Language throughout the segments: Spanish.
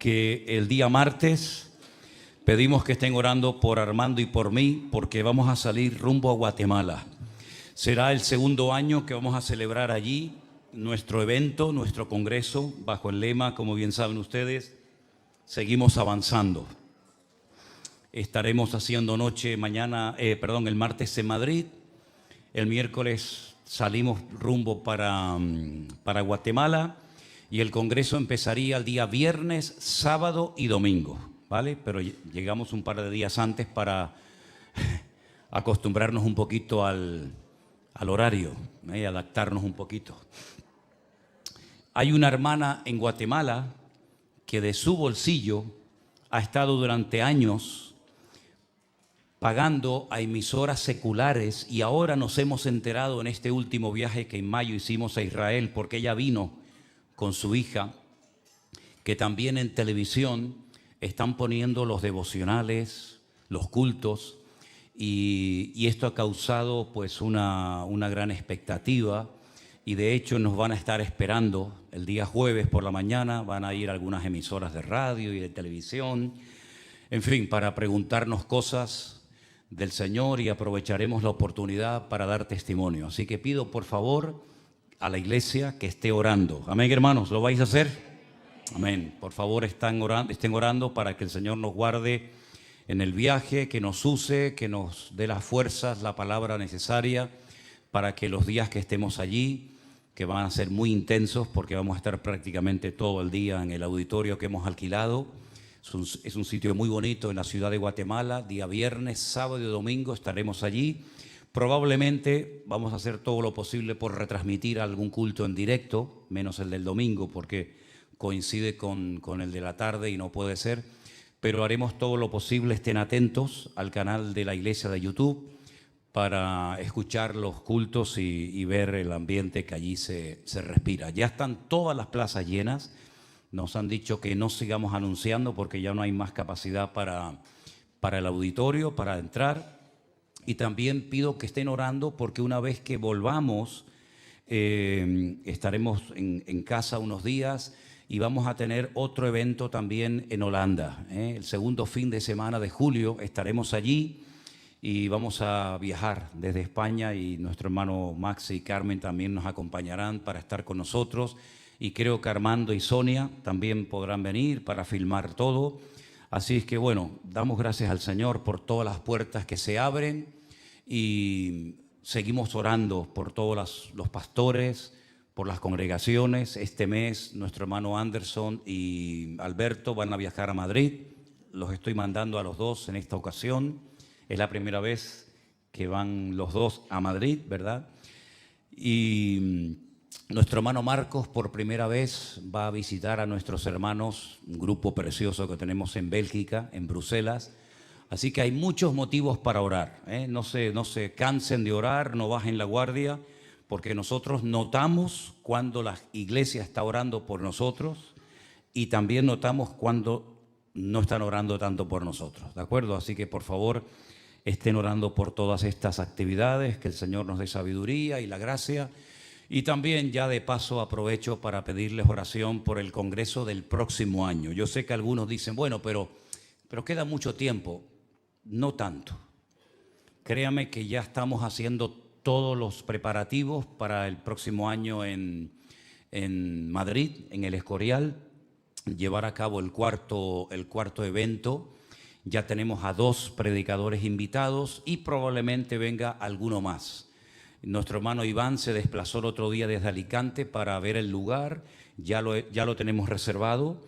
que el día martes pedimos que estén orando por Armando y por mí, porque vamos a salir rumbo a Guatemala. Será el segundo año que vamos a celebrar allí nuestro evento, nuestro congreso, bajo el lema, como bien saben ustedes, seguimos avanzando. Estaremos haciendo el martes en Madrid. El miércoles salimos rumbo para Guatemala y el congreso empezaría el día viernes, sábado y domingo, ¿vale? Pero llegamos un par de días antes para acostumbrarnos un poquito al horario, adaptarnos un poquito. Hay una hermana en Guatemala que de su bolsillo ha estado durante años pagando a emisoras seculares, y ahora nos hemos enterado en este último viaje que en mayo hicimos a Israel, porque ella vino con su hija, que también en televisión están poniendo los devocionales, los cultos, y esto ha causado pues una gran expectativa, y de hecho nos van a estar esperando el día jueves por la mañana. Van a ir algunas emisoras de radio y de televisión, en fin, para preguntarnos cosas del Señor, y aprovecharemos la oportunidad para dar testimonio. Así que pido por favor a la iglesia que esté orando. Amén, hermanos, ¿lo vais a hacer? Amén. Por favor, estén orando para que el Señor nos guarde en el viaje, que nos use, que nos dé las fuerzas, la palabra necesaria para que los días que estemos allí, que van a ser muy intensos porque vamos a estar prácticamente todo el día en el auditorio que hemos alquilado. Es un sitio muy bonito en la ciudad de Guatemala. Día viernes, sábado y domingo estaremos allí. Probablemente vamos a hacer todo lo posible por retransmitir algún culto en directo, menos el del domingo porque coincide con el de la tarde y no puede ser. Pero haremos todo lo posible. Estén atentos al canal de la iglesia de YouTube para escuchar los cultos y ver el ambiente que allí se respira. Ya están todas las plazas llenas. Nos han dicho que no sigamos anunciando porque ya no hay más capacidad para el auditorio, para entrar. Y también pido que estén orando porque una vez que volvamos, estaremos en casa unos días y vamos a tener otro evento también en Holanda. El segundo fin de semana de julio estaremos allí y vamos a viajar desde España, y nuestro hermano Max y Carmen también nos acompañarán para estar con nosotros. Y creo que Armando y Sonia también podrán venir para filmar todo. Así es que bueno, damos gracias al Señor por todas las puertas que se abren, y seguimos orando por todos los pastores, por las congregaciones. Este mes nuestro hermano Anderson y Alberto van a viajar a Madrid. Los estoy mandando a los dos en esta ocasión. Es la primera vez que van los dos a Madrid, ¿verdad? Y nuestro hermano Marcos por primera vez va a visitar a nuestros hermanos, un grupo precioso que tenemos en Bélgica, en Bruselas. Así que hay muchos motivos para orar, ¿eh? No se cansen de orar, no bajen la guardia, porque nosotros notamos cuando la iglesia está orando por nosotros, y también notamos cuando no están orando tanto por nosotros, ¿de acuerdo? Así que por favor estén orando por todas estas actividades, que el Señor nos dé sabiduría y la gracia. Y también ya de paso aprovecho para pedirles oración por el congreso del próximo año. Yo sé que algunos dicen, bueno, pero queda mucho tiempo. No tanto. Créame que ya estamos haciendo todos los preparativos para el próximo año en Madrid, en el Escorial, llevar a cabo el cuarto evento. Ya tenemos a 2 predicadores invitados y probablemente venga alguno más. Nuestro hermano Iván se desplazó el otro día desde Alicante para ver el lugar. Ya lo tenemos reservado,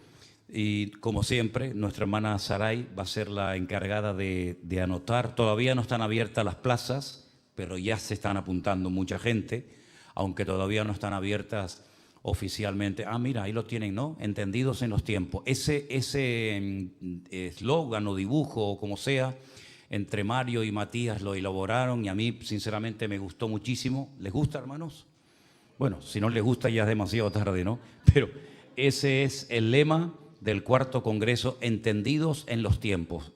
y como siempre nuestra hermana Saray va a ser la encargada de anotar. Todavía no están abiertas las plazas, pero ya se están apuntando mucha gente, aunque todavía no están abiertas oficialmente. Mira, ahí lo tienen, ¿no? Entendidos en los tiempos. Ese eslogan o dibujo o como sea, entre Mario y Matías lo elaboraron, y a mí sinceramente me gustó muchísimo. ¿Les gusta, hermanos? Bueno, si no les gusta ya es demasiado tarde, ¿no? Pero ese es el lema del cuarto congreso, entendidos en los tiempos.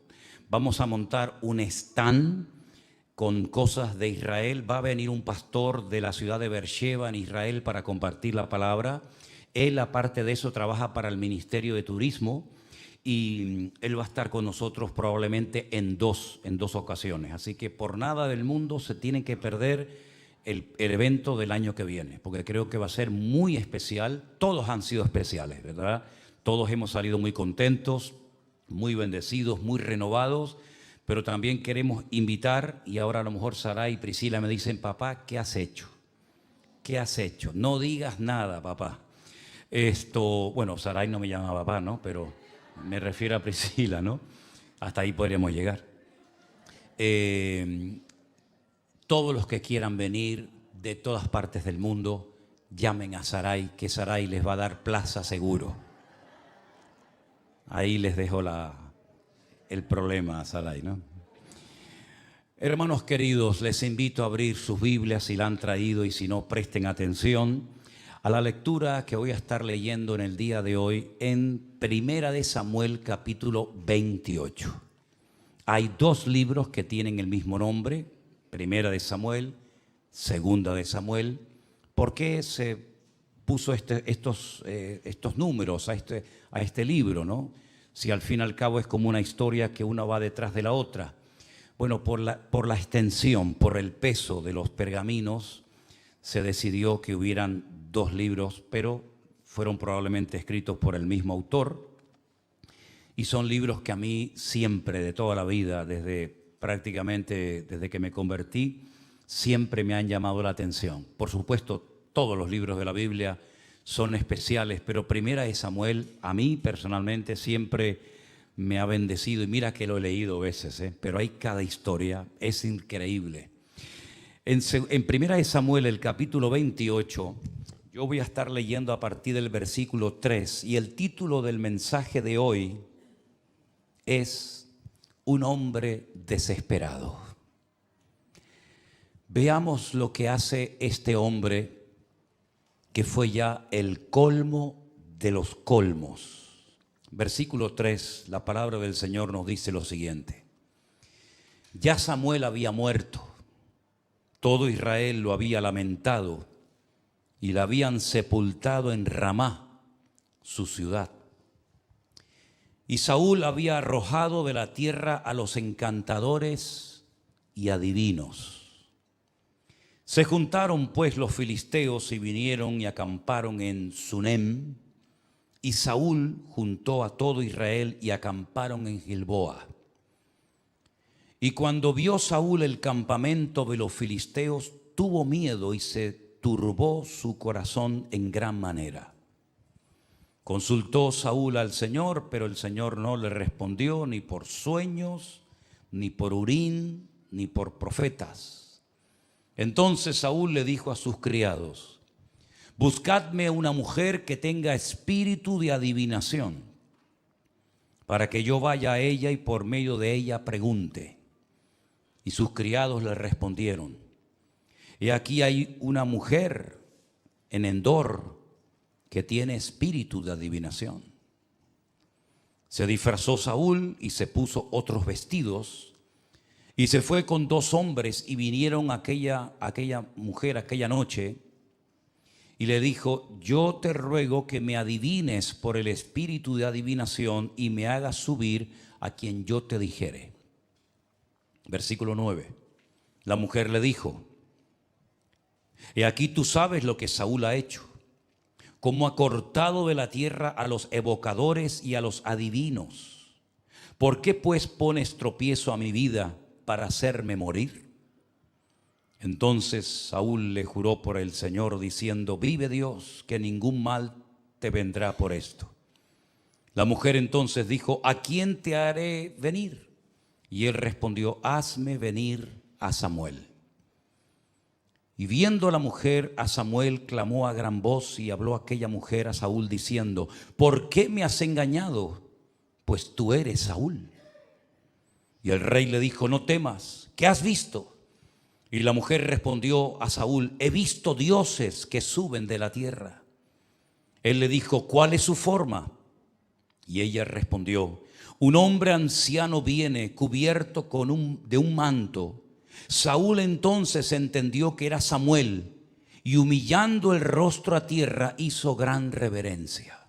Vamos a montar un stand con cosas de Israel. Va a venir un pastor de la ciudad de Beersheba en Israel para compartir la palabra. Él, aparte de eso, trabaja para el Ministerio de Turismo, y él va a estar con nosotros probablemente en dos ocasiones. Así que por nada del mundo se tienen que perder el evento del año que viene, porque creo que va a ser muy especial. Todos han sido especiales, ¿verdad? Todos hemos salido muy contentos, muy bendecidos, muy renovados, pero también queremos invitar, y ahora a lo mejor Sara y Priscila me dicen: papá, ¿qué has hecho? ¿Qué has hecho? No digas nada, papá. Bueno, Sarai no me llama papá, ¿no? Pero me refiero a Priscila, ¿no? Hasta ahí podríamos llegar. Todos los que quieran venir de todas partes del mundo, llamen a Sarai, que Sarai les va a dar plaza seguro. Ahí les dejo el problema a Sarai, ¿no? Hermanos queridos, les invito a abrir sus Biblias si la han traído, y si no, presten atención a la lectura que voy a estar leyendo en el día de hoy en Primera de Samuel, capítulo 28. Hay dos libros que tienen el mismo nombre, Primera de Samuel, Segunda de Samuel. ¿Por qué se puso estos números a este libro, no? Si al fin y al cabo es como una historia que una va detrás de la otra. Bueno, por la extensión, por el peso de los pergaminos, se decidió que hubieran dos libros, pero fueron probablemente escritos por el mismo autor, y son libros que a mí siempre, de toda la vida, prácticamente desde que me convertí, siempre me han llamado la atención. Por supuesto, todos los libros de la Biblia son especiales, pero Primera de Samuel, a mí personalmente, siempre me ha bendecido, y mira que lo he leído veces, pero hay cada historia, es increíble. En Primera de Samuel, el capítulo 28, yo voy a estar leyendo a partir del versículo 3, y el título del mensaje de hoy es Un hombre desesperado. Veamos lo que hace este hombre, que fue ya el colmo de los colmos. Versículo 3, la palabra del Señor nos dice lo siguiente: ya Samuel había muerto, todo Israel lo había lamentado, y la habían sepultado en Ramá, su ciudad. Y Saúl había arrojado de la tierra a los encantadores y adivinos. Se juntaron pues los filisteos y vinieron y acamparon en Sunem, y Saúl juntó a todo Israel y acamparon en Gilboa. Y cuando vio Saúl el campamento de los filisteos, tuvo miedo y se turbó su corazón en gran manera. Consultó Saúl al Señor, pero el Señor no le respondió ni por sueños, ni por Urín, ni por profetas. Entonces Saúl le dijo a sus criados: buscadme una mujer que tenga espíritu de adivinación, para que yo vaya a ella y por medio de ella pregunte. Y sus criados le respondieron: he aquí hay una mujer en Endor que tiene espíritu de adivinación. Se disfrazó Saúl y se puso otros vestidos, y se fue con dos hombres, y vinieron a aquella mujer aquella noche, y le dijo: yo te ruego que me adivines por el espíritu de adivinación y me hagas subir a quien yo te dijere. Versículo 9. La mujer le dijo: he aquí tú sabes lo que Saúl ha hecho, cómo ha cortado de la tierra a los evocadores y a los adivinos. ¿Por qué pues pones tropiezo a mi vida para hacerme morir? Entonces Saúl le juró por el Señor, diciendo: vive Dios, que ningún mal te vendrá por esto. La mujer entonces dijo: ¿a quién te haré venir? Y él respondió: hazme venir a Samuel. Y viendo la mujer a Samuel, clamó a gran voz, y habló aquella mujer a Saúl diciendo: ¿por qué me has engañado? Pues tú eres Saúl. Y el rey le dijo: no temas, ¿qué has visto? Y la mujer respondió a Saúl: he visto dioses que suben de la tierra. Él le dijo: ¿cuál es su forma? Y ella respondió: un hombre anciano viene cubierto de un manto. Saúl entonces entendió que era Samuel, y humillando el rostro a tierra hizo gran reverencia.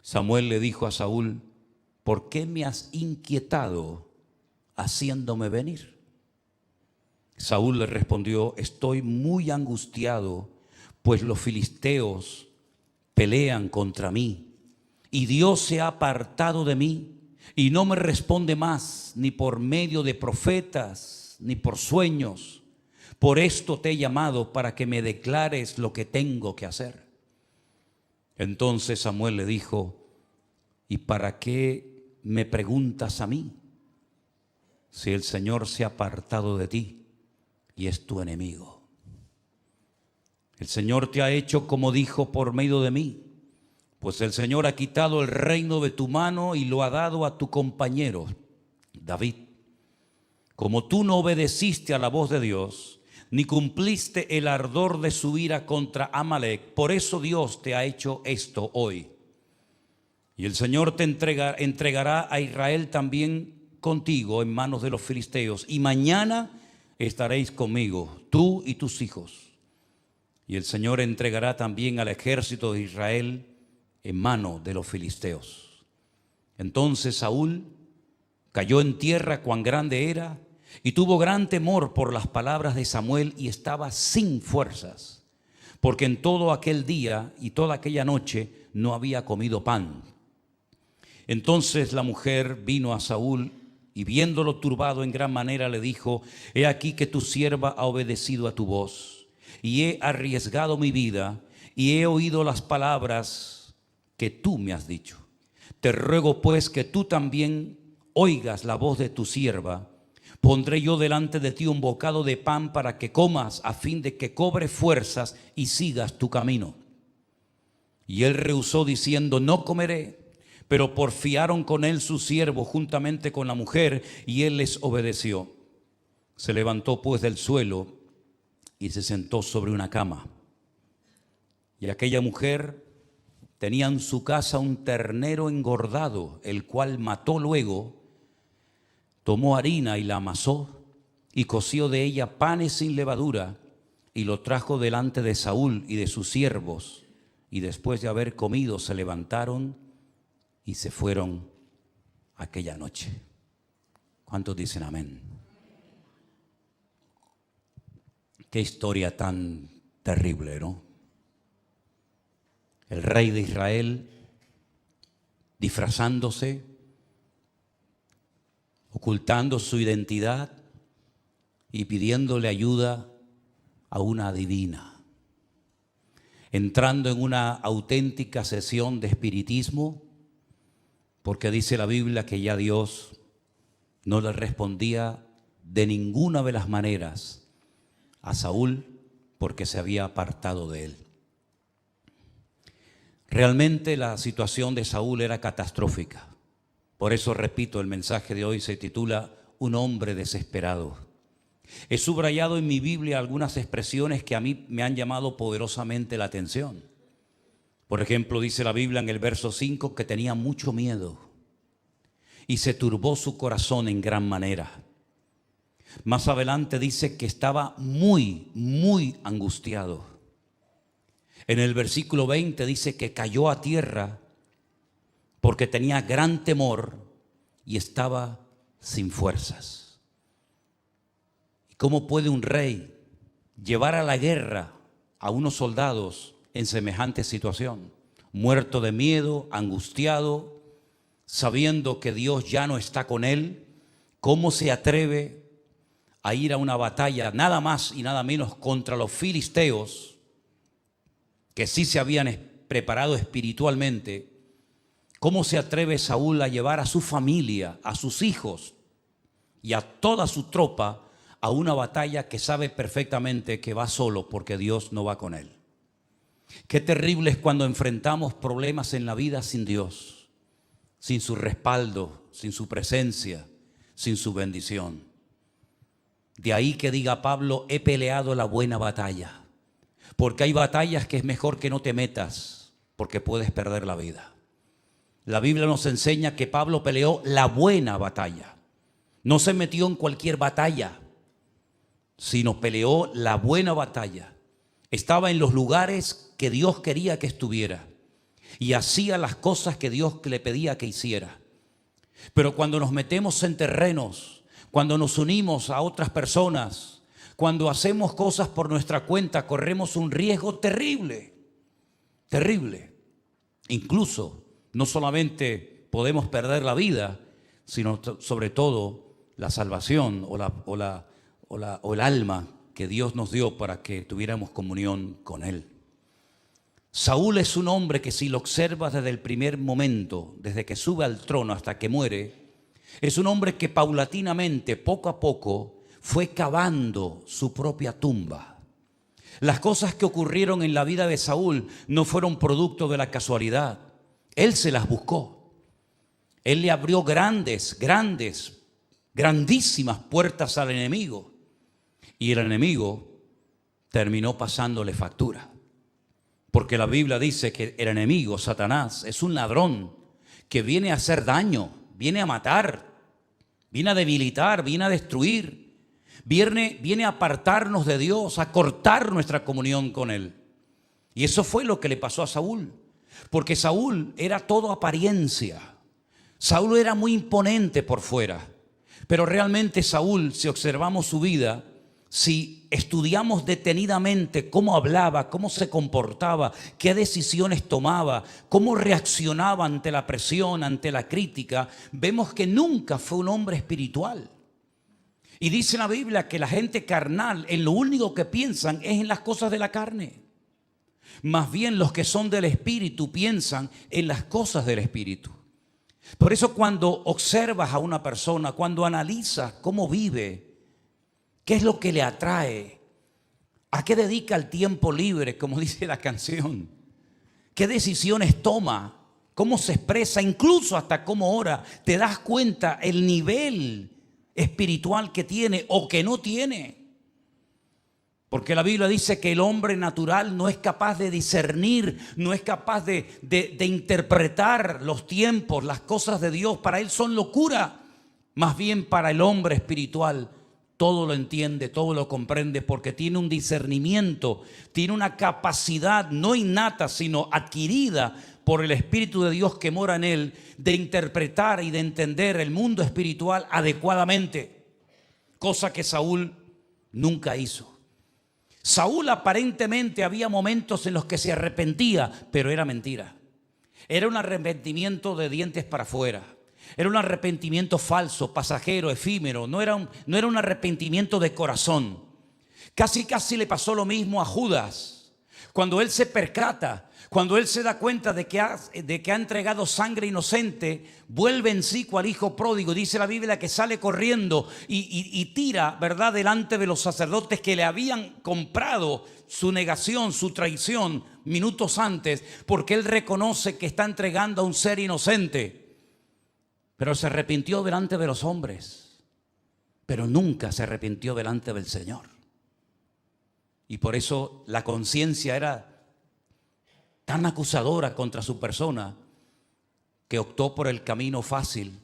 Samuel le dijo a Saúl: ¿por qué me has inquietado haciéndome venir? Saúl le respondió: estoy muy angustiado, pues los filisteos pelean contra mí, y Dios se ha apartado de mí, y no me responde más, ni por medio de profetas, ni por sueños. Por esto te he llamado, para que me declares lo que tengo que hacer. Entonces Samuel le dijo: ¿y para qué me preguntas a mí? Si el Señor se ha apartado de ti y es tu enemigo. El Señor te ha hecho como dijo por medio de mí, pues el Señor ha quitado el reino de tu mano y lo ha dado a tu compañero David. Como tú no obedeciste a la voz de Dios, ni cumpliste el ardor de su ira contra Amalec, por eso Dios te ha hecho esto hoy. Y el Señor te entregará a Israel también contigo en manos de los filisteos, y mañana estaréis conmigo, tú y tus hijos. Y el Señor entregará también al ejército de Israel en mano de los filisteos. Entonces Saúl cayó en tierra cuán grande era, y tuvo gran temor por las palabras de Samuel, y estaba sin fuerzas, porque en todo aquel día y toda aquella noche no había comido pan. Entonces la mujer vino a Saúl, y viéndolo turbado en gran manera le dijo: he aquí que tu sierva ha obedecido a tu voz, y he arriesgado mi vida, y he oído las palabras que tú me has dicho. Te ruego pues que tú también oigas la voz de tu sierva. Pondré yo delante de ti un bocado de pan para que comas, a fin de que cobres fuerzas y sigas tu camino. Y él rehusó diciendo: no comeré. Pero porfiaron con él sus siervos juntamente con la mujer, y él les obedeció. Se levantó pues del suelo y se sentó sobre una cama. Y aquella mujer tenía en su casa un ternero engordado, el cual mató luego, tomó harina y la amasó, y coció de ella panes sin levadura, y lo trajo delante de Saúl y de sus siervos. Y después de haber comido se levantaron y se fueron aquella noche. ¿Cuántos dicen amén? Qué historia tan terrible, ¿no? El rey de Israel disfrazándose, ocultando su identidad y pidiéndole ayuda a una adivina, entrando en una auténtica sesión de espiritismo, porque dice la Biblia que ya Dios no le respondía de ninguna de las maneras a Saúl, porque se había apartado de él. Realmente la situación de Saúl era catastrófica. Por eso, repito, el mensaje de hoy se titula Un hombre desesperado. He subrayado en mi Biblia algunas expresiones que a mí me han llamado poderosamente la atención. Por ejemplo, dice la Biblia en el verso 5 que tenía mucho miedo y se turbó su corazón en gran manera. Más adelante dice que estaba muy, muy angustiado. En el versículo 20 dice que cayó a tierra porque tenía gran temor y estaba sin fuerzas. ¿Cómo puede un rey llevar a la guerra a unos soldados en semejante situación? Muerto de miedo, angustiado, sabiendo que Dios ya no está con él. ¿Cómo se atreve a ir a una batalla nada más y nada menos contra los filisteos, que sí se habían preparado espiritualmente? ¿Cómo se atreve Saúl a llevar a su familia, a sus hijos y a toda su tropa a una batalla que sabe perfectamente que va solo porque Dios no va con él? Qué terrible es cuando enfrentamos problemas en la vida sin Dios, sin su respaldo, sin su presencia, sin su bendición. De ahí que diga Pablo: he peleado la buena batalla. Porque hay batallas que es mejor que no te metas, porque puedes perder la vida. La Biblia nos enseña que Pablo peleó la buena batalla. No se metió en cualquier batalla, sino peleó la buena batalla. Estaba en los lugares que Dios quería que estuviera. y hacía las cosas que Dios le pedía que hiciera. Pero cuando nos metemos en terrenos, cuando nos unimos a otras personas, cuando hacemos cosas por nuestra cuenta, corremos un riesgo terrible, terrible. Incluso, no solamente podemos perder la vida, sino sobre todo la salvación o el alma que Dios nos dio para que tuviéramos comunión con Él. Saúl es un hombre que, si lo observas desde el primer momento, desde que sube al trono hasta que muere, es un hombre que paulatinamente, poco a poco, fue cavando su propia tumba. Las cosas que ocurrieron en la vida de Saúl no fueron producto de la casualidad. Él se las buscó. Él le abrió grandísimas puertas al enemigo. Y el enemigo terminó pasándole factura. Porque la Biblia dice que el enemigo, Satanás, es un ladrón que viene a hacer daño, viene a matar, viene a debilitar, viene a destruir, viene a apartarnos de Dios, a cortar nuestra comunión con Él. Y eso fue lo que le pasó a Saúl. Porque Saúl era todo apariencia. Saúl era muy imponente por fuera. Pero realmente Saúl, si observamos su vida, si estudiamos detenidamente cómo hablaba, cómo se comportaba, qué decisiones tomaba, cómo reaccionaba ante la presión, ante la crítica, vemos que nunca fue un hombre espiritual. Y dice la Biblia que la gente carnal, en lo único que piensan es en las cosas de la carne. Más bien los que son del Espíritu piensan en las cosas del Espíritu. Por eso cuando observas a una persona, cuando analizas cómo vive, ¿qué es lo que le atrae? ¿A qué dedica el tiempo libre, como dice la canción? ¿Qué decisiones toma? ¿Cómo se expresa? Incluso hasta cómo ora. Te das cuenta el nivel espiritual que tiene o que no tiene. Porque la Biblia dice que el hombre natural no es capaz de discernir, no es capaz de interpretar los tiempos, las cosas de Dios. Para él son locura. Más bien para el hombre espiritual todo lo entiende, todo lo comprende, porque tiene un discernimiento, tiene una capacidad no innata, sino adquirida por el Espíritu de Dios que mora en él, de interpretar y de entender el mundo espiritual adecuadamente, cosa que Saúl nunca hizo. Saúl aparentemente había momentos en los que se arrepentía, pero era mentira. Era un arrepentimiento de dientes para afuera. Era un arrepentimiento falso, pasajero, efímero. No era un arrepentimiento de corazón. Casi le pasó lo mismo a Judas. Cuando él se percata, cuando él se da cuenta de que ha entregado sangre inocente, vuelve en sí cual hijo pródigo. Dice la Biblia que sale corriendo y tira, ¿verdad?, delante de los sacerdotes que le habían comprado su negación, su traición minutos antes, porque él reconoce que está entregando a un ser inocente. Pero se arrepintió delante de los hombres, pero nunca se arrepintió delante del Señor. Y por eso la conciencia era tan acusadora contra su persona que optó por el camino fácil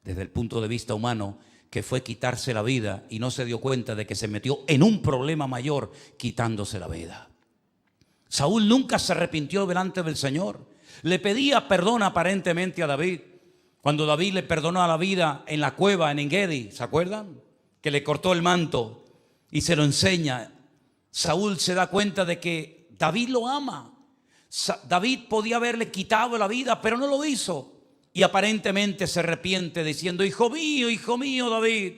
desde el punto de vista humano, que fue quitarse la vida, y no se dio cuenta de que se metió en un problema mayor quitándose la vida. Saúl nunca se arrepintió delante del Señor. Le pedía perdón aparentemente a David. Cuando David le perdonó a la vida en la cueva en Engedi, ¿se acuerdan? Que le cortó el manto y se lo enseña. Saúl se da cuenta de que David lo ama. David podía haberle quitado la vida, pero no lo hizo. Y aparentemente se arrepiente diciendo: hijo mío, David,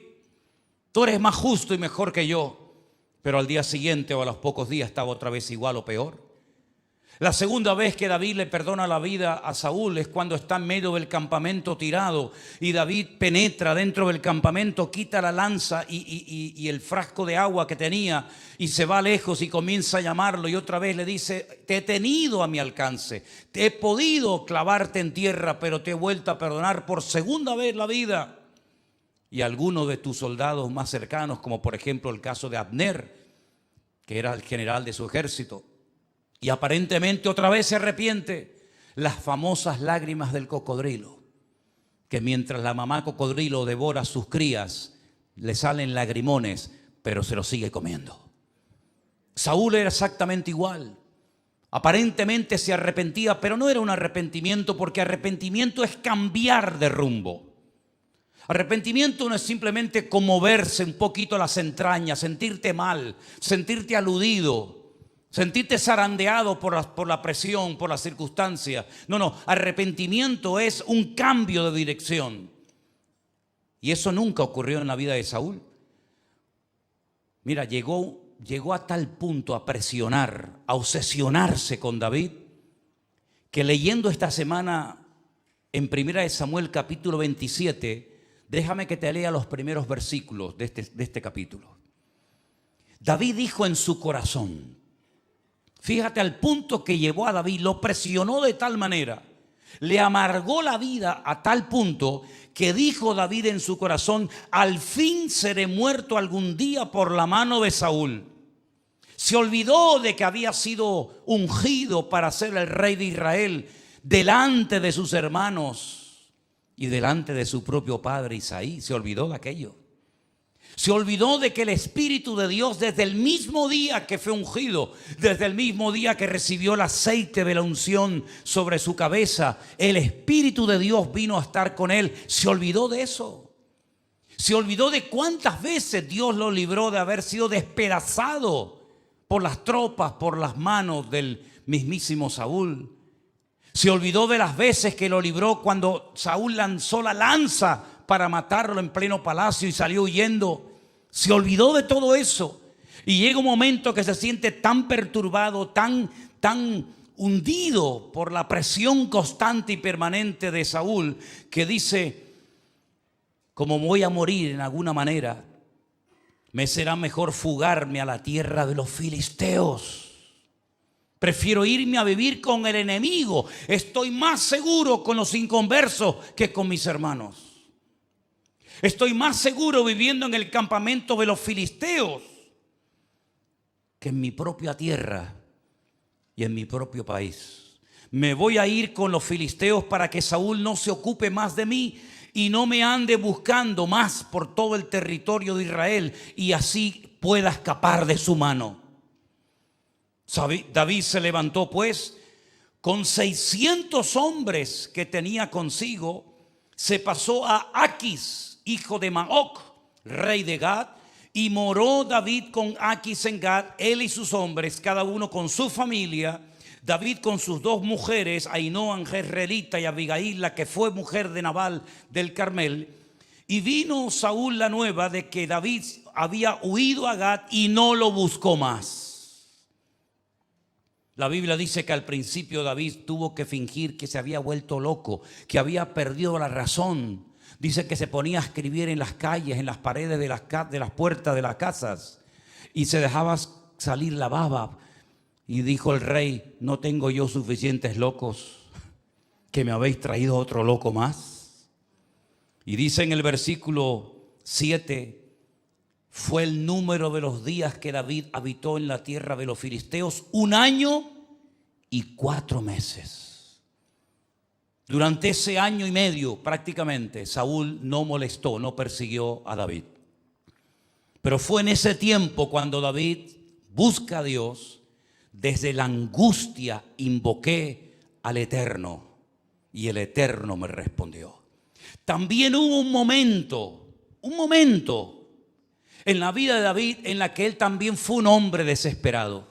tú eres más justo y mejor que yo. Pero al día siguiente o a los pocos días estaba otra vez igual o peor. La segunda vez que David le perdona la vida a Saúl es cuando está en medio del campamento tirado y David penetra dentro del campamento, quita la lanza y el frasco de agua que tenía y se va lejos y comienza a llamarlo, y otra vez le dice: te he tenido a mi alcance, te he podido clavarte en tierra, pero te he vuelto a perdonar por segunda vez la vida. Y algunos de tus soldados más cercanos, como por ejemplo el caso de Abner, que era el general de su ejército, y aparentemente otra vez se arrepiente. Las famosas lágrimas del cocodrilo, que mientras la mamá cocodrilo devora a sus crías, le salen lagrimones, pero se los sigue comiendo. Saúl era exactamente igual. Aparentemente se arrepentía, pero no era un arrepentimiento, porque arrepentimiento es cambiar de rumbo. Arrepentimiento no es simplemente conmoverse un poquito las entrañas, sentirte mal, sentirte aludido, sentirte zarandeado por la presión, por las circunstancias. No, arrepentimiento es un cambio de dirección. Y eso nunca ocurrió en la vida de Saúl. Mira, llegó a tal punto a presionar, a obsesionarse con David, que leyendo esta semana en 1 Samuel capítulo 27, déjame que te lea los primeros versículos de este capítulo. David dijo en su corazón, fíjate al punto que llevó a David, lo presionó de tal manera, le amargó la vida a tal punto que dijo David en su corazón, al fin seré muerto algún día por la mano de Saúl. Se olvidó de que había sido ungido para ser el rey de Israel delante de sus hermanos y delante de su propio padre Isaí. Se olvidó de aquello. Se olvidó de que el Espíritu de Dios, desde el mismo día que fue ungido, desde el mismo día que recibió el aceite de la unción sobre su cabeza, el Espíritu de Dios vino a estar con él. Se olvidó de eso. Se olvidó de cuántas veces Dios lo libró de haber sido despedazado por las tropas, por las manos del mismísimo Saúl. Se olvidó de las veces que lo libró cuando Saúl lanzó la lanza para matarlo en pleno palacio y salió huyendo. Se olvidó de todo eso. Y llega un momento que se siente tan perturbado, tan hundido por la presión constante y permanente de Saúl, que dice, como voy a morir en alguna manera, me será mejor fugarme a la tierra de los filisteos. Prefiero irme a vivir con el enemigo. Estoy más seguro con los inconversos que con mis hermanos. Estoy más seguro viviendo en el campamento de los filisteos que en mi propia tierra y en mi propio país. Me voy a ir con los filisteos para que Saúl no se ocupe más de mí y no me ande buscando más por todo el territorio de Israel y así pueda escapar de su mano. David se levantó pues con 600 hombres que tenía consigo, se pasó a Aquis, hijo de Maoc, rey de Gad, y moró David con Aquis en Gad, él y sus hombres, cada uno con su familia. David con sus dos mujeres, Ahinoam jezreelita y Abigail, la que fue mujer de Nabal del Carmel. Y vino Saúl la nueva de que David había huido a Gad y no lo buscó más. La Biblia dice que al principio David tuvo que fingir que se había vuelto loco, que había perdido la razón. Dice que se ponía a escribir en las calles, en las paredes de las puertas de las casas, y se dejaba salir la baba. Y dijo el rey, ¿no tengo yo suficientes locos que me habéis traído otro loco más? Y dice en el versículo 7, fue el número de los días que David habitó en la tierra de los filisteos 1 año y 4 meses. Durante ese 1 año y medio prácticamente Saúl no molestó, no persiguió a David. Pero fue en ese tiempo cuando David busca a Dios. Desde la angustia invoqué al Eterno y el Eterno me respondió. También hubo un momento en la vida de David en la que él también fue un hombre desesperado.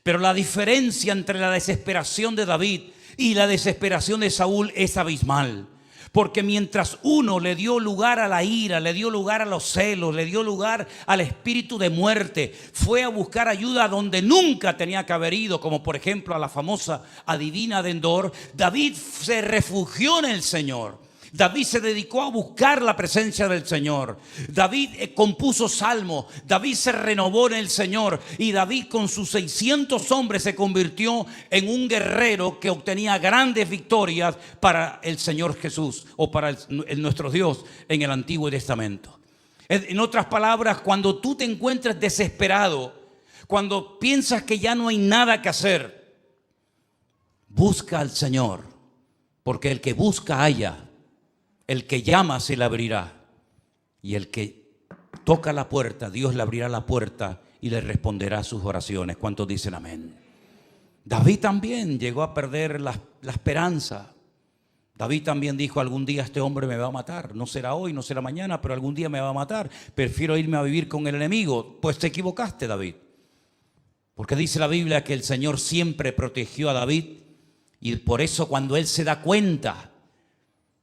Pero la diferencia entre la desesperación de David y la desesperación de Saúl es abismal. Porque mientras uno le dio lugar a la ira, le dio lugar a los celos, le dio lugar al espíritu de muerte, fue a buscar ayuda donde nunca tenía que haber ido, como por ejemplo a la famosa adivina de Endor, David se refugió en el Señor. David se dedicó a buscar la presencia del Señor. David compuso salmos. David se renovó en el Señor. Y David con sus 600 hombres se convirtió en un guerrero que obtenía grandes victorias para el Señor Jesús o para nuestro Dios en el Antiguo Testamento. En otras palabras, cuando tú te encuentres desesperado, cuando piensas que ya no hay nada que hacer, busca al Señor, porque el que busca halla. El que llama se le abrirá, y el que toca la puerta, Dios le abrirá la puerta y le responderá a sus oraciones. ¿Cuántos dicen amén? David también llegó a perder la esperanza. David también dijo: algún día este hombre me va a matar. No será hoy, no será mañana, pero algún día me va a matar. Prefiero irme a vivir con el enemigo. Pues te equivocaste, David. Porque dice la Biblia que el Señor siempre protegió a David. Y por eso cuando él se da cuenta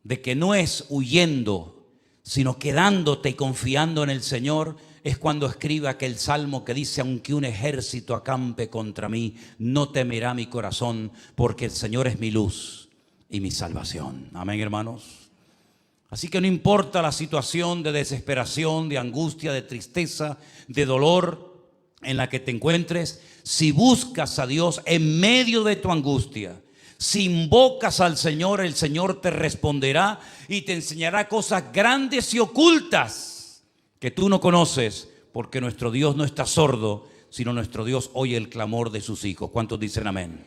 de que no es huyendo, sino quedándote y confiando en el Señor, es cuando escribe aquel salmo que dice: aunque un ejército acampe contra mí, no temerá mi corazón, porque el Señor es mi luz y mi salvación. Amén, hermanos. Así que no importa la situación de desesperación, de angustia, de tristeza, de dolor en la que te encuentres, si buscas a Dios en medio de tu angustia, si invocas al Señor, el Señor te responderá y te enseñará cosas grandes y ocultas que tú no conoces, porque nuestro Dios no está sordo, sino nuestro Dios oye el clamor de sus hijos. ¿Cuántos dicen amén?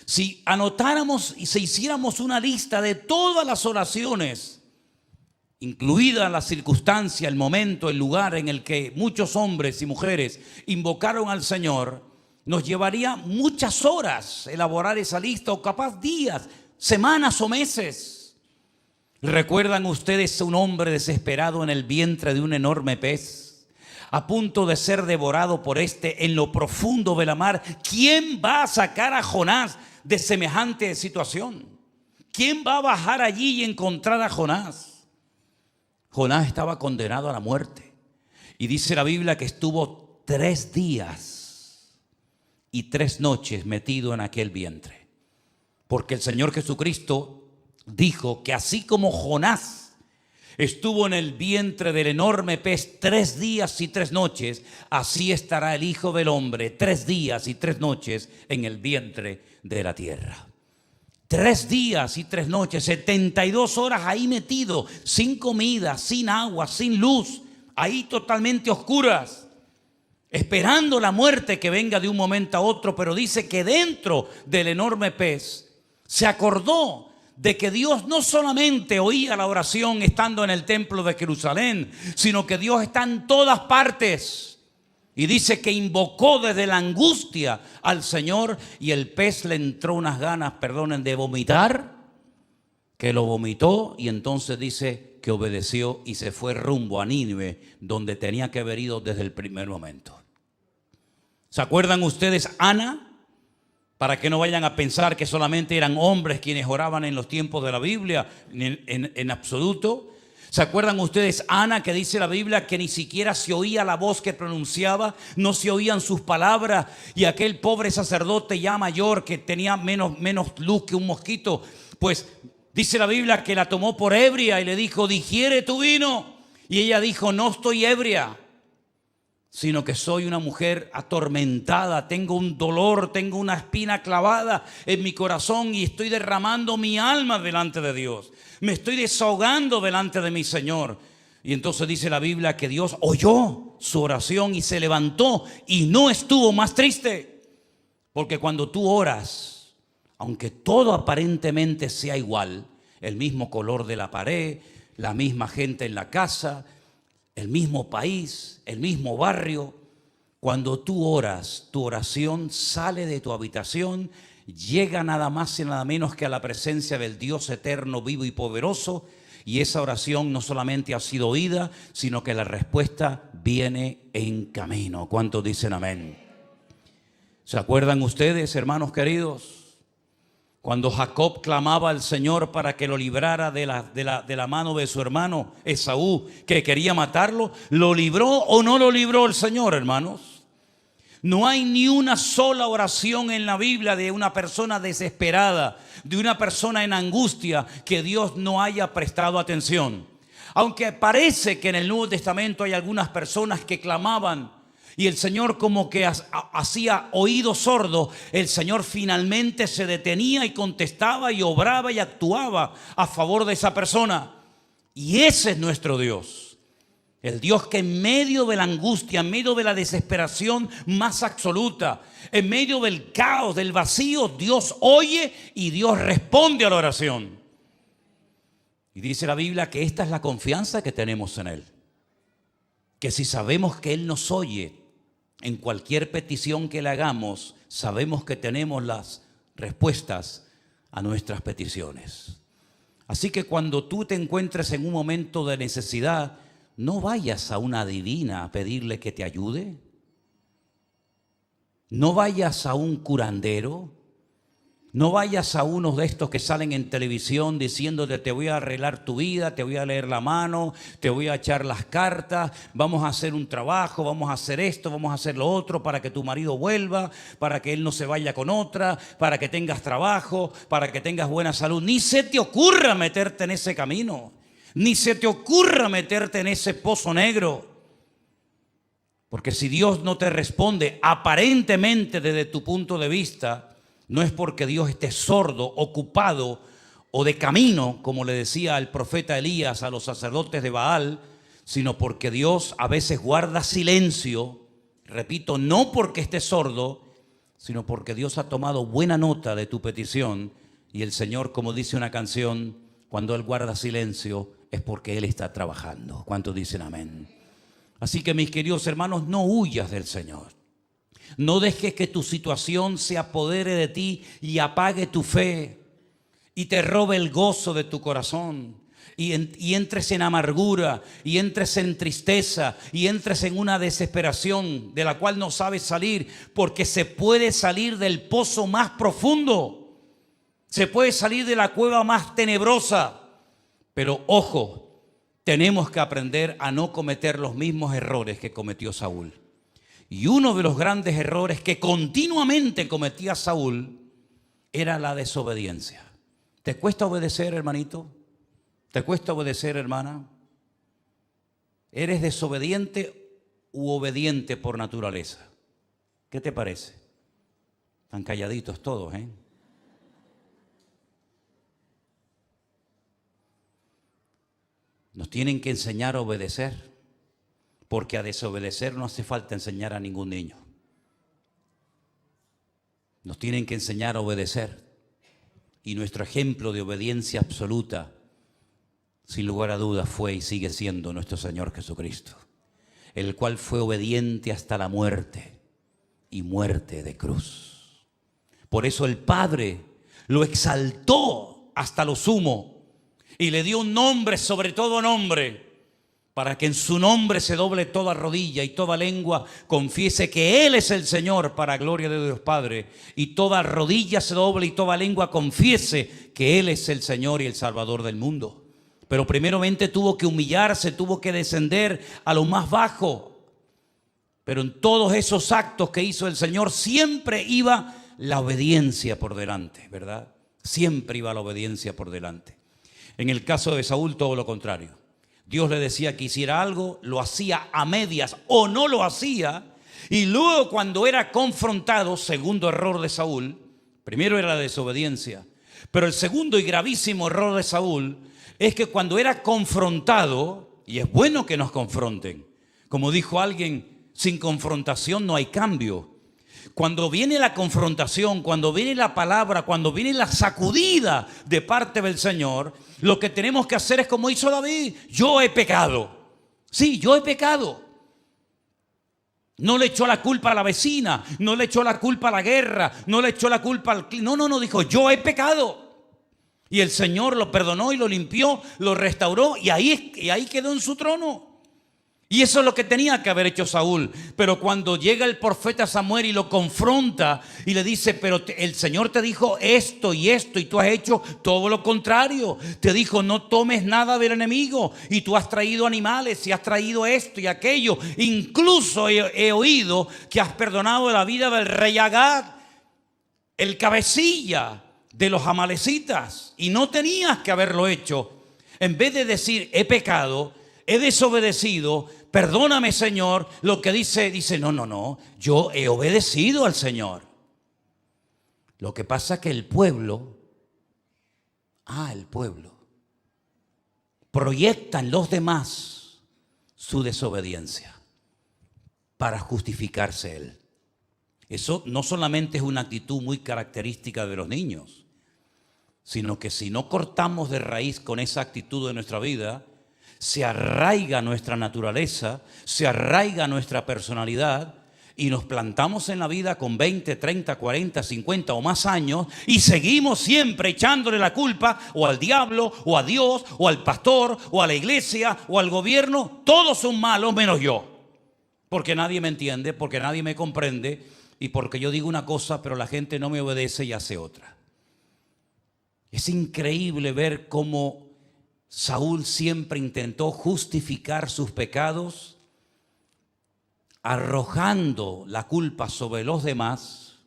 Si anotáramos y se hiciéramos una lista de todas las oraciones, incluida la circunstancia, el momento, el lugar en el que muchos hombres y mujeres invocaron al Señor, nos llevaría muchas horas elaborar esa lista, o capaz días, semanas o meses. ¿Recuerdan ustedes a un hombre desesperado en el vientre de un enorme pez, a punto de ser devorado por este en lo profundo de la mar? ¿Quién va a sacar a Jonás de semejante situación? ¿Quién va a bajar allí y encontrar a Jonás? Jonás estaba condenado a la muerte. Y dice la Biblia que estuvo 3 días y 3 noches metido en aquel vientre. Porque el Señor Jesucristo dijo que así como Jonás estuvo en el vientre del enorme pez 3 días y 3 noches, así estará el Hijo del Hombre 3 días y 3 noches en el vientre de la tierra. 3 días y 3 noches, 72 horas ahí metido, sin comida, sin agua, sin luz, ahí totalmente oscuras, esperando la muerte que venga de un momento a otro. Pero dice que dentro del enorme pez se acordó de que Dios no solamente oía la oración estando en el templo de Jerusalén, sino que Dios está en todas partes. Y dice que invocó desde la angustia al Señor, y el pez le entró unas ganas, perdonen, de vomitar, que lo vomitó, y entonces dice que obedeció y se fue rumbo a Nínive, donde tenía que haber ido desde el primer momento. ¿Se acuerdan ustedes Ana? Para que no vayan a pensar que solamente eran hombres quienes oraban en los tiempos de la Biblia, en absoluto. ¿Se acuerdan ustedes Ana, que dice la Biblia que ni siquiera se oía la voz que pronunciaba, no se oían sus palabras? Y aquel pobre sacerdote ya mayor, que tenía menos luz que un mosquito, pues dice la Biblia que la tomó por ebria y le dijo: digiere tu vino. Y ella dijo: no estoy ebria, sino que soy una mujer atormentada, tengo un dolor, tengo una espina clavada en mi corazón y estoy derramando mi alma delante de Dios. Me estoy desahogando delante de mi Señor. Y entonces dice la Biblia que Dios oyó su oración y se levantó y no estuvo más triste. Porque cuando tú oras, aunque todo aparentemente sea igual, el mismo color de la pared, la misma gente en la casa, el mismo país, el mismo barrio, cuando tú oras, tu oración sale de tu habitación, llega nada más y nada menos que a la presencia del Dios eterno, vivo y poderoso, y esa oración no solamente ha sido oída, sino que la respuesta viene en camino. ¿Cuántos dicen amén? ¿Se acuerdan ustedes, hermanos queridos? Cuando Jacob clamaba al Señor para que lo librara de la mano de su hermano Esaú, que quería matarlo, ¿lo libró o no lo libró el Señor, hermanos? No hay ni una sola oración en la Biblia de una persona desesperada, de una persona en angustia, que Dios no haya prestado atención. Aunque parece que en el Nuevo Testamento hay algunas personas que clamaban y el Señor como que hacía oído sordo, el Señor finalmente se detenía y contestaba y obraba y actuaba a favor de esa persona. Y ese es nuestro Dios. El Dios que en medio de la angustia, en medio de la desesperación más absoluta, en medio del caos, del vacío, Dios oye y Dios responde a la oración. Y dice la Biblia que esta es la confianza que tenemos en Él. Que si sabemos que Él nos oye en cualquier petición que le hagamos, sabemos que tenemos las respuestas a nuestras peticiones. Así que cuando tú te encuentres en un momento de necesidad, no vayas a una adivina a pedirle que te ayude. No vayas a un curandero. No vayas a uno de estos que salen en televisión diciéndote: te voy a arreglar tu vida, te voy a leer la mano, te voy a echar las cartas, vamos a hacer un trabajo, vamos a hacer esto, vamos a hacer lo otro para que tu marido vuelva, para que él no se vaya con otra, para que tengas trabajo, para que tengas buena salud. Ni se te ocurra meterte en ese camino, ni se te ocurra meterte en ese pozo negro. Porque si Dios no te responde aparentemente desde tu punto de vista, no es porque Dios esté sordo, ocupado o de camino, como le decía el profeta Elías a los sacerdotes de Baal, sino porque Dios a veces guarda silencio, repito, no porque esté sordo, sino porque Dios ha tomado buena nota de tu petición. Y el Señor, como dice una canción, cuando Él guarda silencio es porque Él está trabajando. ¿Cuántos dicen amén? Así que, mis queridos hermanos, no huyas del Señor. No dejes que tu situación se apodere de ti y apague tu fe y te robe el gozo de tu corazón y entres en amargura y entres en tristeza y entres en una desesperación de la cual no sabes salir, porque se puede salir del pozo más profundo, se puede salir de la cueva más tenebrosa, pero ojo, tenemos que aprender a no cometer los mismos errores que cometió Saúl. Y uno de los grandes errores que continuamente cometía Saúl era la desobediencia. ¿Te cuesta obedecer, hermanito? ¿Te cuesta obedecer, hermana? ¿Eres desobediente u obediente por naturaleza? ¿Qué te parece? Están calladitos todos, ¿eh? Nos tienen que enseñar a obedecer. Porque a desobedecer no hace falta enseñar a ningún niño. Nos tienen que enseñar a obedecer. Y nuestro ejemplo de obediencia absoluta, sin lugar a dudas, fue y sigue siendo nuestro Señor Jesucristo, el cual fue obediente hasta la muerte y muerte de cruz. Por eso el Padre lo exaltó hasta lo sumo y le dio un nombre sobre todo nombre, para que en su nombre se doble toda rodilla y toda lengua confiese que Él es el Señor, para gloria de Dios Padre, y toda rodilla se doble y toda lengua confiese que Él es el Señor y el Salvador del mundo. Pero primeramente tuvo que humillarse, tuvo que descender a lo más bajo. Pero en todos esos actos que hizo el Señor siempre iba la obediencia por delante, ¿verdad? Siempre iba la obediencia por delante. En el caso de Saúl, todo lo contrario. Dios le decía que hiciera algo, lo hacía a medias o no lo hacía. Y luego, cuando era confrontado, segundo error de Saúl, primero era la desobediencia, pero el segundo y gravísimo error de Saúl es que cuando era confrontado, y es bueno que nos confronten, como dijo alguien, sin confrontación no hay cambio. Cuando viene la confrontación, cuando viene la palabra, cuando viene la sacudida de parte del Señor, lo que tenemos que hacer es como hizo David: yo he pecado. Sí, yo he pecado. No le echó la culpa a la vecina, no le echó la culpa a la guerra, no le echó la culpa al clima. No, dijo: yo he pecado. Y el Señor lo perdonó y lo limpió, lo restauró y ahí quedó en su trono. Y eso es lo que tenía que haber hecho Saúl. Pero cuando llega el profeta Samuel y lo confronta y le dice: pero el Señor te dijo esto y tú has hecho todo lo contrario. Te dijo: no tomes nada del enemigo, y tú has traído animales y has traído esto y aquello. Incluso he oído que has perdonado la vida del rey Agag, el cabecilla de los amalecitas, y no tenías que haberlo hecho. En vez de decir: he pecado, he desobedecido, perdóname, Señor, lo que dice, no, yo he obedecido al Señor. Lo que pasa es que el pueblo proyecta en los demás su desobediencia para justificarse él. Eso no solamente es una actitud muy característica de los niños, sino que si no cortamos de raíz con esa actitud de nuestra vida, se arraiga nuestra naturaleza, se arraiga nuestra personalidad, y nos plantamos en la vida con 20, 30, 40, 50 o más años y seguimos siempre echándole la culpa o al diablo o a Dios o al pastor o a la iglesia o al gobierno. Todos son malos menos yo, porque nadie me entiende, porque nadie me comprende y porque yo digo una cosa pero la gente no me obedece y hace otra. Es increíble ver cómo Saúl siempre intentó justificar sus pecados arrojando la culpa sobre los demás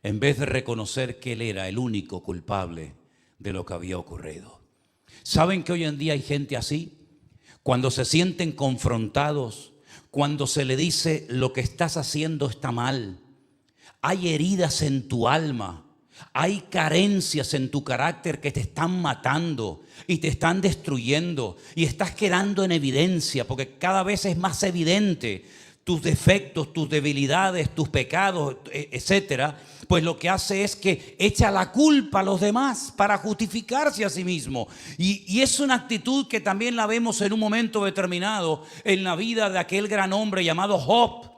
en vez de reconocer que él era el único culpable de lo que había ocurrido. ¿Saben que hoy en día hay gente así? Cuando se sienten confrontados, cuando se le dice lo que estás haciendo está mal, hay heridas en tu alma, hay carencias en tu carácter que te están matando y te están destruyendo y estás quedando en evidencia porque cada vez es más evidente tus defectos, tus debilidades, tus pecados, etcétera, pues lo que hace es que echa la culpa a los demás para justificarse a sí mismo. Y es una actitud que también la vemos en un momento determinado en la vida de aquel gran hombre llamado Job.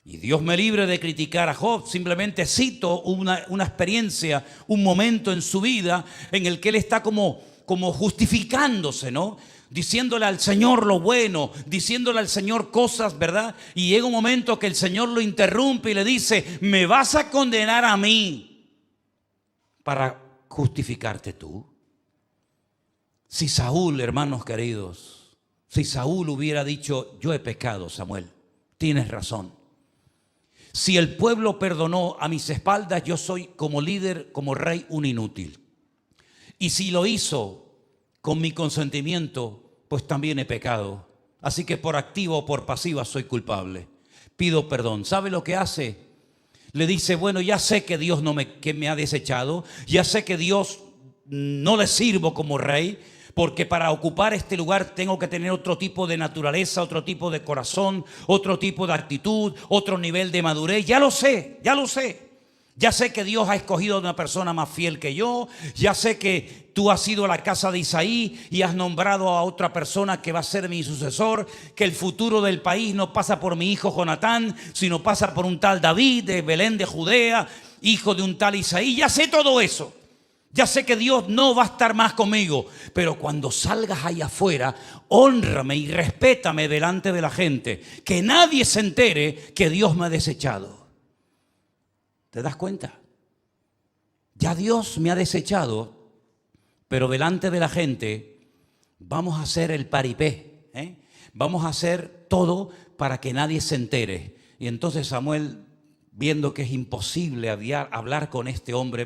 Y Dios me libre de criticar a Job, simplemente cito una experiencia, un momento en su vida en el que él está como justificándose, ¿no? Diciéndole al Señor lo bueno, diciéndole al Señor cosas, ¿verdad? Y llega un momento que el Señor lo interrumpe y le dice, ¿me vas a condenar a mí para justificarte tú? Si Saúl, hermanos queridos, si Saúl hubiera dicho, yo he pecado, Samuel, tienes razón. Si el pueblo perdonó a mis espaldas, yo soy como líder, como rey, un inútil. Y si lo hizo con mi consentimiento, pues también he pecado. Así que por activa o por pasiva soy culpable. Pido perdón. ¿Sabe lo que hace? Le dice, bueno, ya sé que Dios que me ha desechado. Ya sé que Dios no le sirvo como rey. Porque para ocupar este lugar tengo que tener otro tipo de naturaleza, otro tipo de corazón, otro tipo de actitud, otro nivel de madurez. Ya lo sé, ya lo sé. Ya sé que Dios ha escogido a una persona más fiel que yo. Ya sé que tú has ido a la casa de Isaí y has nombrado a otra persona que va a ser mi sucesor. Que el futuro del país no pasa por mi hijo Jonatán, sino pasa por un tal David de Belén de Judea, hijo de un tal Isaí. Ya sé todo eso. Ya sé que Dios no va a estar más conmigo, pero cuando salgas allá afuera, hónrame y respétame delante de la gente. Que nadie se entere que Dios me ha desechado. ¿Te das cuenta? Ya Dios me ha desechado, pero delante de la gente vamos a hacer el paripé, ¿eh? Vamos a hacer todo para que nadie se entere. Y entonces Samuel, viendo que es imposible hablar con este hombre,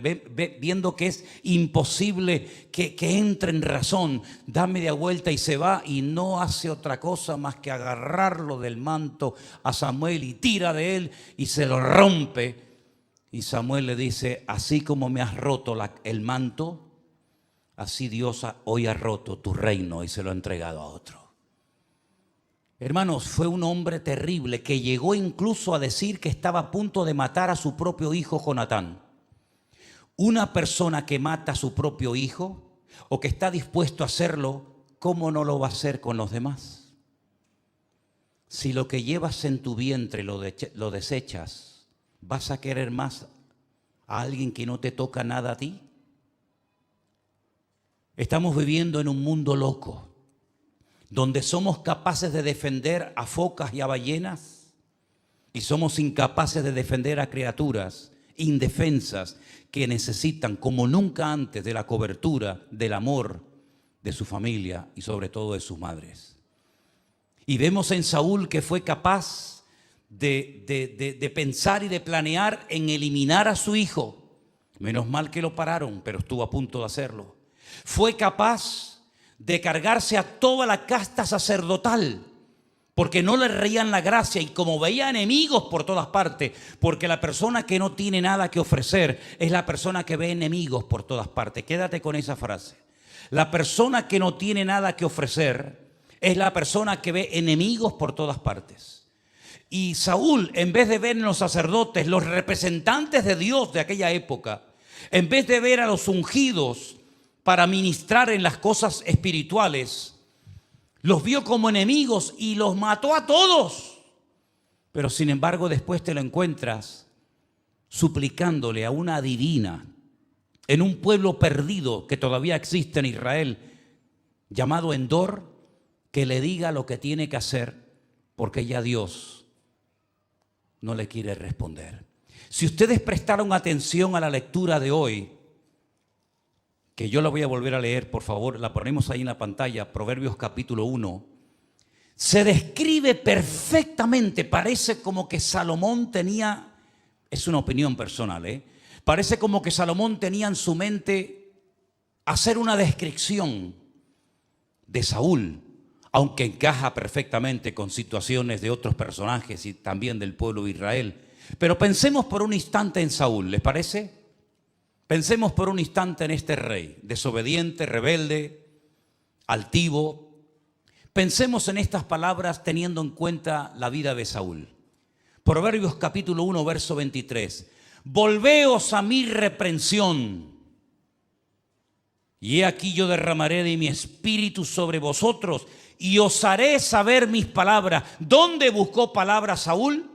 viendo que es imposible que entre en razón, da media vuelta y se va y no hace otra cosa más que agarrarlo del manto a Samuel y tira de él y se lo rompe. Y Samuel le dice, así como me has roto el manto, así Dios hoy ha roto tu reino y se lo ha entregado a otro. Hermanos, fue un hombre terrible que llegó incluso a decir que estaba a punto de matar a su propio hijo Jonatán. Una persona que mata a su propio hijo o que está dispuesto a hacerlo, ¿cómo no lo va a hacer con los demás? Si lo que llevas en tu vientre lo desechas, ¿vas a querer más a alguien que no te toca nada a ti? Estamos viviendo en un mundo loco, donde somos capaces de defender a focas y a ballenas y somos incapaces de defender a criaturas indefensas que necesitan como nunca antes de la cobertura, del amor de su familia y sobre todo de sus madres. Y vemos en Saúl que fue capaz de pensar y de planear en eliminar a su hijo. Menos mal que lo pararon, pero estuvo a punto de hacerlo. Fue capaz de cargarse a toda la casta sacerdotal, porque no le reían la gracia y como veía enemigos por todas partes, porque la persona que no tiene nada que ofrecer es la persona que ve enemigos por todas partes. Quédate con esa frase. La persona que no tiene nada que ofrecer es la persona que ve enemigos por todas partes. Y Saúl, en vez de ver en los sacerdotes, los representantes de Dios de aquella época, en vez de ver a los ungidos para ministrar en las cosas espirituales, los vio como enemigos y los mató a todos. Pero sin embargo después te lo encuentras suplicándole a una adivina en un pueblo perdido que todavía existe en Israel, llamado Endor, que le diga lo que tiene que hacer, porque ya Dios no le quiere responder. Si ustedes prestaron atención a la lectura de hoy, que yo la voy a volver a leer, por favor, la ponemos ahí en la pantalla, Proverbios capítulo 1, se describe perfectamente, parece como que Salomón tenía, es una opinión personal, parece como que Salomón tenía en su mente hacer una descripción de Saúl, aunque encaja perfectamente con situaciones de otros personajes y también del pueblo de Israel. Pero pensemos por un instante en Saúl, ¿les parece? Pensemos por un instante en este rey, desobediente, rebelde, altivo. Pensemos en estas palabras teniendo en cuenta la vida de Saúl. Proverbios capítulo 1, verso 23. Volveos a mi reprensión, y he aquí yo derramaré de mi espíritu sobre vosotros, y os haré saber mis palabras. ¿Dónde buscó palabras Saúl?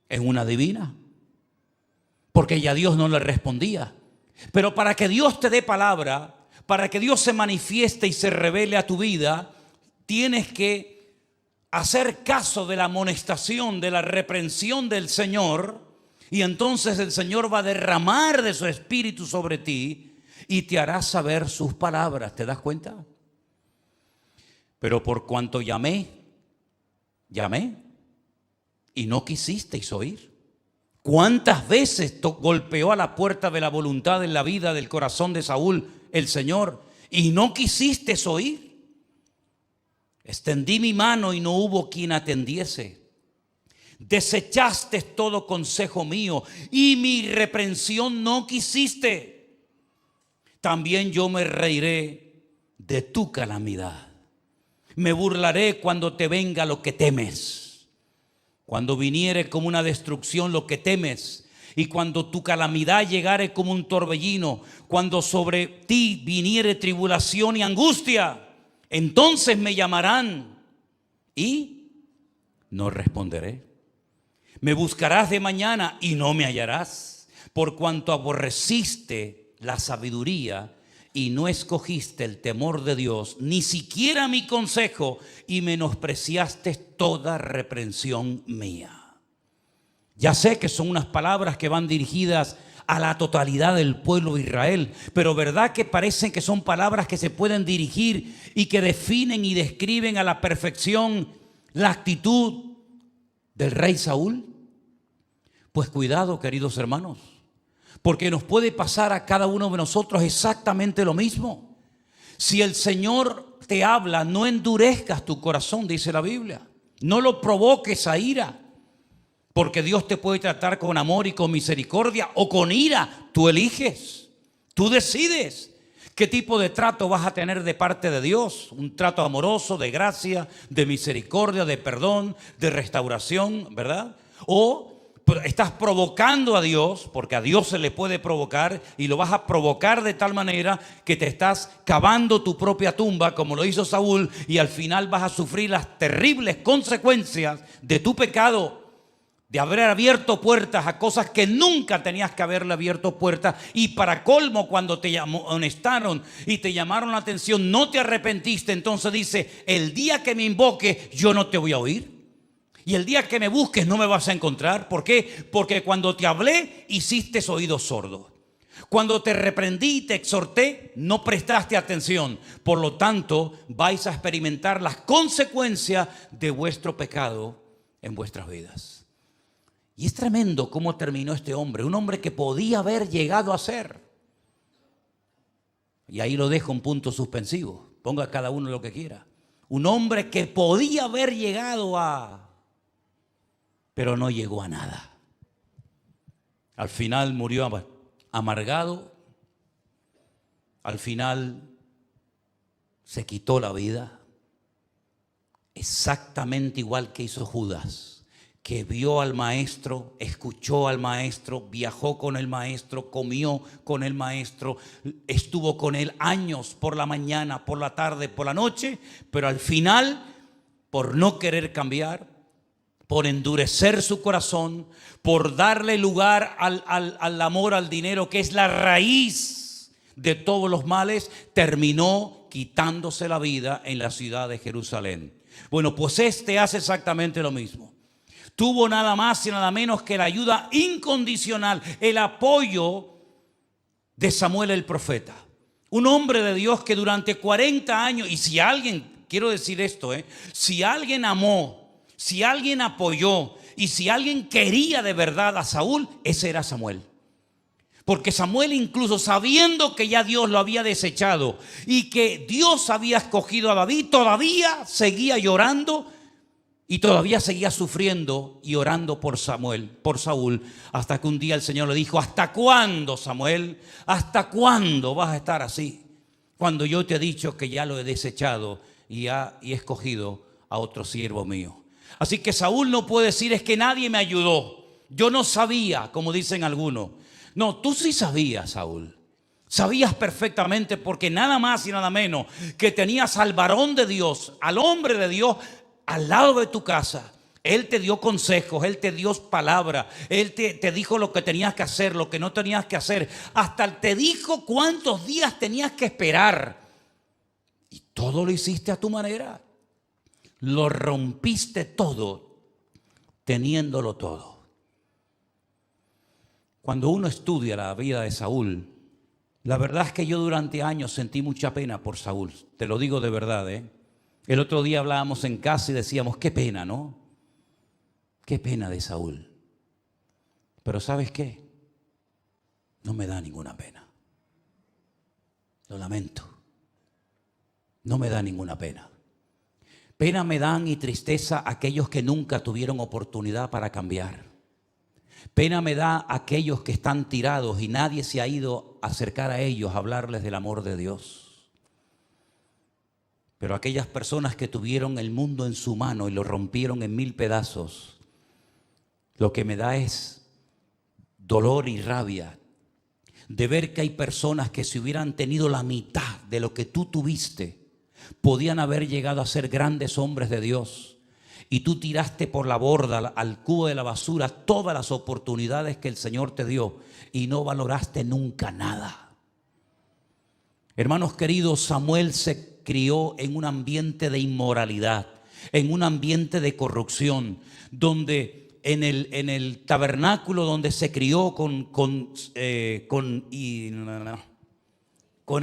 En una adivina, porque ya Dios no le respondía. Pero para que Dios te dé palabra, para que Dios se manifieste y se revele a tu vida, tienes que hacer caso de la amonestación, de la reprensión del Señor, y entonces el Señor va a derramar de su espíritu sobre ti y te hará saber sus palabras. ¿Te das cuenta? Pero por cuanto llamé y no quisisteis oír. ¿Cuántas veces golpeó a la puerta de la voluntad en la vida del corazón de Saúl el Señor y no quisisteis oír? Extendí mi mano y no hubo quien atendiese. Desechaste todo consejo mío y mi reprensión no quisiste. También yo me reiré de tu calamidad. Me burlaré cuando te venga lo que temes. Cuando viniere como una destrucción lo que temes, y cuando tu calamidad llegare como un torbellino, cuando sobre ti viniere tribulación y angustia, entonces me llamarán y no responderé. Me buscarás de mañana y no me hallarás, por cuanto aborreciste la sabiduría y no escogiste el temor de Dios, ni siquiera mi consejo, y menospreciaste toda reprensión mía. Ya sé que son unas palabras que van dirigidas a la totalidad del pueblo de Israel, pero ¿verdad que parecen que son palabras que se pueden dirigir y que definen y describen a la perfección la actitud del rey Saúl? Pues cuidado, queridos hermanos, porque nos puede pasar a cada uno de nosotros exactamente lo mismo. Si el Señor te habla, no endurezcas tu corazón, dice la Biblia. No lo provoques a ira, porque Dios te puede tratar con amor y con misericordia o con ira. Tú eliges, tú decides qué tipo de trato vas a tener de parte de Dios. Un trato amoroso, de gracia, de misericordia, de perdón, de restauración, ¿verdad? O estás provocando a Dios, porque a Dios se le puede provocar, y lo vas a provocar de tal manera que te estás cavando tu propia tumba, como lo hizo Saúl, y al final vas a sufrir las terribles consecuencias de tu pecado, de haber abierto puertas a cosas que nunca tenías que haberle abierto puertas. Y para colmo, cuando te amonestaron y te llamaron la atención, no te arrepentiste. Entonces dice: el día que me invoques, yo no te voy a oír. Y el día que me busques no me vas a encontrar. ¿Por qué? Porque cuando te hablé hiciste oídos sordos. Cuando te reprendí y te exhorté no prestaste atención. Por lo tanto vais a experimentar las consecuencias de vuestro pecado en vuestras vidas. Y es tremendo cómo terminó este hombre. Un hombre que podía haber llegado a ser. Y ahí lo dejo en punto suspensivo. Ponga cada uno lo que quiera. Un hombre que podía haber llegado a... pero no llegó a nada. Al final murió amargado. Al final se quitó la vida. Exactamente igual que hizo Judas, que vio al maestro, escuchó al maestro, viajó con el maestro, comió con el maestro, estuvo con él años, por la mañana, por la tarde, por la noche, pero al final, por no querer cambiar, por endurecer su corazón, por darle lugar al amor al dinero, que es la raíz de todos los males, terminó quitándose la vida en la ciudad de Jerusalén. Bueno, pues este hace exactamente lo mismo. Tuvo nada más y nada menos que la ayuda incondicional, el apoyo de Samuel el profeta. Un hombre de Dios que durante 40 años, y si alguien, quiero decir esto, si alguien amó, si alguien apoyó y si alguien quería de verdad a Saúl, ese era Samuel. Porque Samuel, incluso sabiendo que ya Dios lo había desechado y que Dios había escogido a David, todavía seguía llorando y todavía seguía sufriendo y orando por Saúl, hasta que un día el Señor le dijo: ¿hasta cuándo, Samuel? ¿Hasta cuándo vas a estar así? Cuando yo te he dicho que ya lo he desechado y he escogido a otro siervo mío. Así que Saúl no puede decir: es que nadie me ayudó, yo no sabía, como dicen algunos. No, tú sí sabías, Saúl. Sabías perfectamente, porque nada más y nada menos que tenías al varón de Dios, al hombre de Dios, al lado de tu casa. Él te dio consejos, Él te dio palabra, Él te dijo lo que tenías que hacer, lo que no tenías que hacer. Hasta te dijo cuántos días tenías que esperar. Y todo lo hiciste a tu manera. Lo rompiste todo, teniéndolo todo. Cuando uno estudia la vida de Saúl, la verdad es que yo durante años sentí mucha pena por Saúl. Te lo digo de verdad, El otro día hablábamos en casa y decíamos: qué pena, ¿no? Qué pena de Saúl. Pero ¿sabes qué? No me da ninguna pena. Lo lamento. No me da ninguna pena. Pena me dan y tristeza aquellos que nunca tuvieron oportunidad para cambiar. Pena me da aquellos que están tirados y nadie se ha ido a acercar a ellos a hablarles del amor de Dios. Pero aquellas personas que tuvieron el mundo en su mano y lo rompieron en 1000 pedazos, lo que me da es dolor y rabia de ver que hay personas que, si hubieran tenido la mitad de lo que tú tuviste, podían haber llegado a ser grandes hombres de Dios. Y tú tiraste por la borda, al cubo de la basura, todas las oportunidades que el Señor te dio y no valoraste nunca nada. Hermanos queridos, Samuel se crió en un ambiente de inmoralidad, en un ambiente de corrupción, donde en el tabernáculo donde se crió con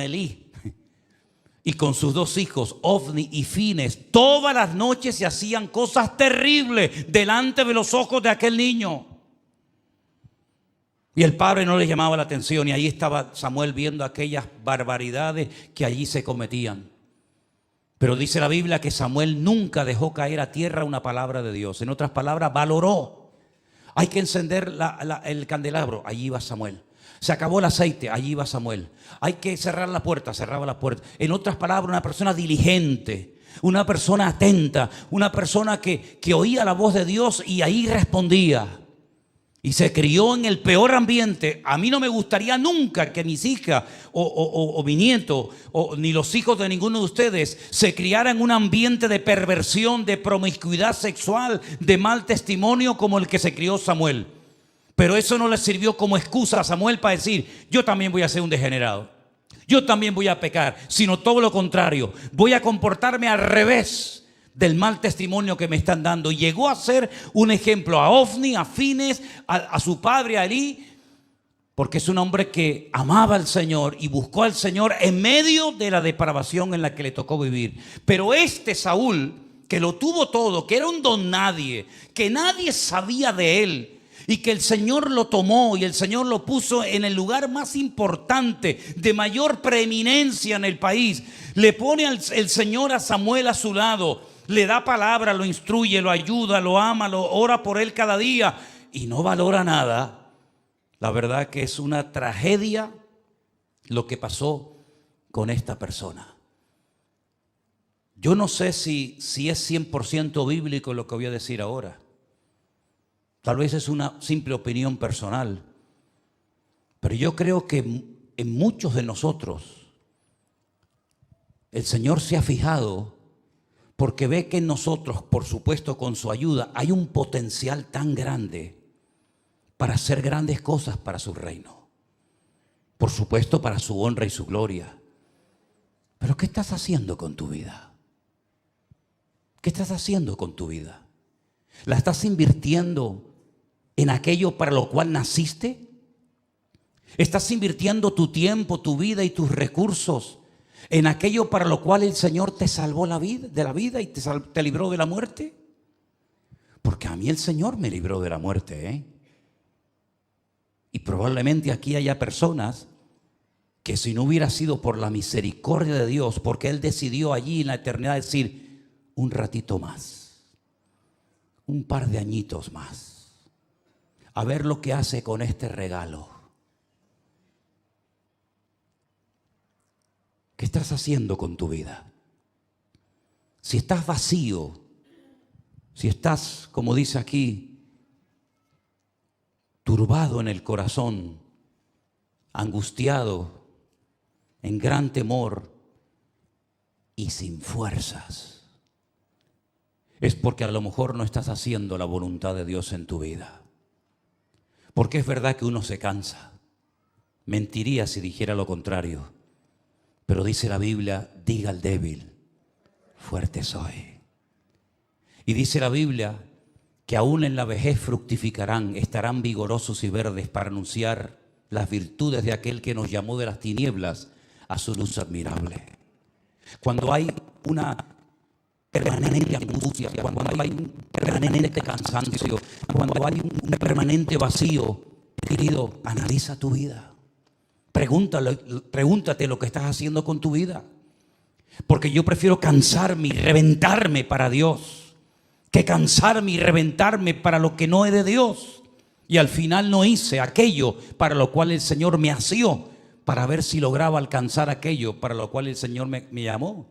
Elí y con sus 2 hijos, Ofni y Fines, todas las noches se hacían cosas terribles delante de los ojos de aquel niño. Y el padre no le llamaba la atención, y ahí estaba Samuel viendo aquellas barbaridades que allí se cometían. Pero dice la Biblia que Samuel nunca dejó caer a tierra una palabra de Dios. En otras palabras, valoró. Hay que encender el candelabro, allí iba Samuel. Se acabó el aceite, allí iba Samuel. Hay que cerrar la puerta, cerraba la puerta. En otras palabras, una persona diligente, una persona atenta, una persona que oía la voz de Dios y ahí respondía. Y se crió en el peor ambiente. A mí no me gustaría nunca que mis hijas o mi nieto ni los hijos de ninguno de ustedes se criaran en un ambiente de perversión, de promiscuidad sexual, de mal testimonio como el que se crió Samuel. Pero eso no le sirvió como excusa a Samuel para decir: yo también voy a ser un degenerado, yo también voy a pecar, sino todo lo contrario, voy a comportarme al revés del mal testimonio que me están dando. Y llegó a ser un ejemplo a Ofni, a Fines, a su padre, a Elí, porque es un hombre que amaba al Señor y buscó al Señor en medio de la depravación en la que le tocó vivir. Pero este Saúl, que lo tuvo todo, que era un don nadie, que nadie sabía de él, y que el Señor lo tomó y el Señor lo puso en el lugar más importante, de mayor preeminencia en el país. Le pone el Señor a Samuel a su lado, le da palabra, lo instruye, lo ayuda, lo ama, lo ora por él cada día y no valora nada. La verdad que es una tragedia lo que pasó con esta persona. Yo no sé si es 100% bíblico lo que voy a decir ahora. Tal vez es una simple opinión personal, pero yo creo que en muchos de nosotros el Señor se ha fijado porque ve que en nosotros, por supuesto con su ayuda, hay un potencial tan grande para hacer grandes cosas para su reino. Por supuesto para su honra y su gloria. Pero ¿qué estás haciendo con tu vida? ¿Qué estás haciendo con tu vida? ¿La estás invirtiendo en aquello para lo cual naciste? ¿Estás invirtiendo tu tiempo, tu vida y tus recursos en aquello para lo cual el Señor te salvó de la vida y te libró de la muerte? Porque a mí el Señor me libró de la muerte, ¿eh? Y probablemente aquí haya personas que si no hubiera sido por la misericordia de Dios, porque Él decidió allí en la eternidad decir, un ratito más, un par de añitos más, a ver lo que hace con este regalo. ¿Qué estás haciendo con tu vida? Si estás vacío, si estás, como dice aquí, turbado en el corazón, angustiado, en gran temor y sin fuerzas, es porque a lo mejor no estás haciendo la voluntad de Dios en tu vida. Porque es verdad que uno se cansa. Mentiría si dijera lo contrario. Pero dice la Biblia, diga al débil, fuerte soy. Y dice la Biblia que aún en la vejez fructificarán, estarán vigorosos y verdes para anunciar las virtudes de aquel que nos llamó de las tinieblas a su luz admirable. Cuando hay una permanente angustia, cuando hay un permanente cansancio, cuando hay un permanente vacío, querido, analiza tu vida. Pregúntate lo que estás haciendo con tu vida. Porque yo prefiero cansarme y reventarme para Dios que cansarme y reventarme para lo que no es de Dios. Y al final no hice aquello para lo cual el Señor me asió, para ver si lograba alcanzar aquello para lo cual el Señor me llamó.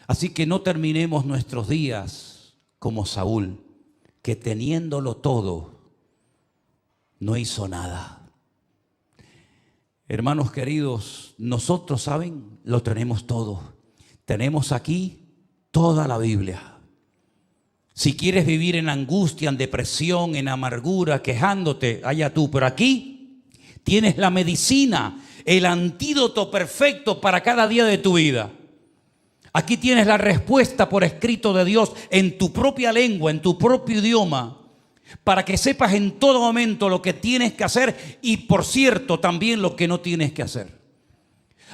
Así que no terminemos nuestros días como Saúl, que teniéndolo todo, no hizo nada. Hermanos queridos, nosotros, ¿saben? Lo tenemos todo. Tenemos aquí toda la Biblia. Si quieres vivir en angustia, en depresión, en amargura, quejándote, allá tú. Pero aquí tienes la medicina, el antídoto perfecto para cada día de tu vida. Aquí tienes la respuesta por escrito de Dios en tu propia lengua, en tu propio idioma, para que sepas en todo momento lo que tienes que hacer y, por cierto, también lo que no tienes que hacer.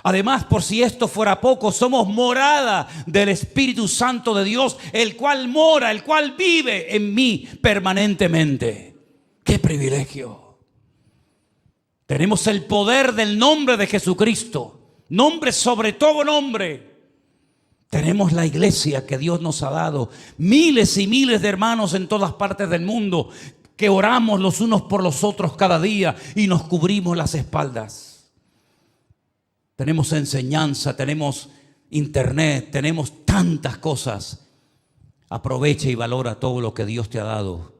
Además, por si esto fuera poco, somos morada del Espíritu Santo de Dios, el cual mora, el cual vive en mí permanentemente. ¡Qué privilegio! Tenemos el poder del nombre de Jesucristo, nombre sobre todo nombre. Tenemos la iglesia que Dios nos ha dado, miles y miles de hermanos en todas partes del mundo, que oramos los unos por los otros cada día y nos cubrimos las espaldas. Tenemos enseñanza, tenemos internet, tenemos tantas cosas. Aprovecha y valora todo lo que Dios te ha dado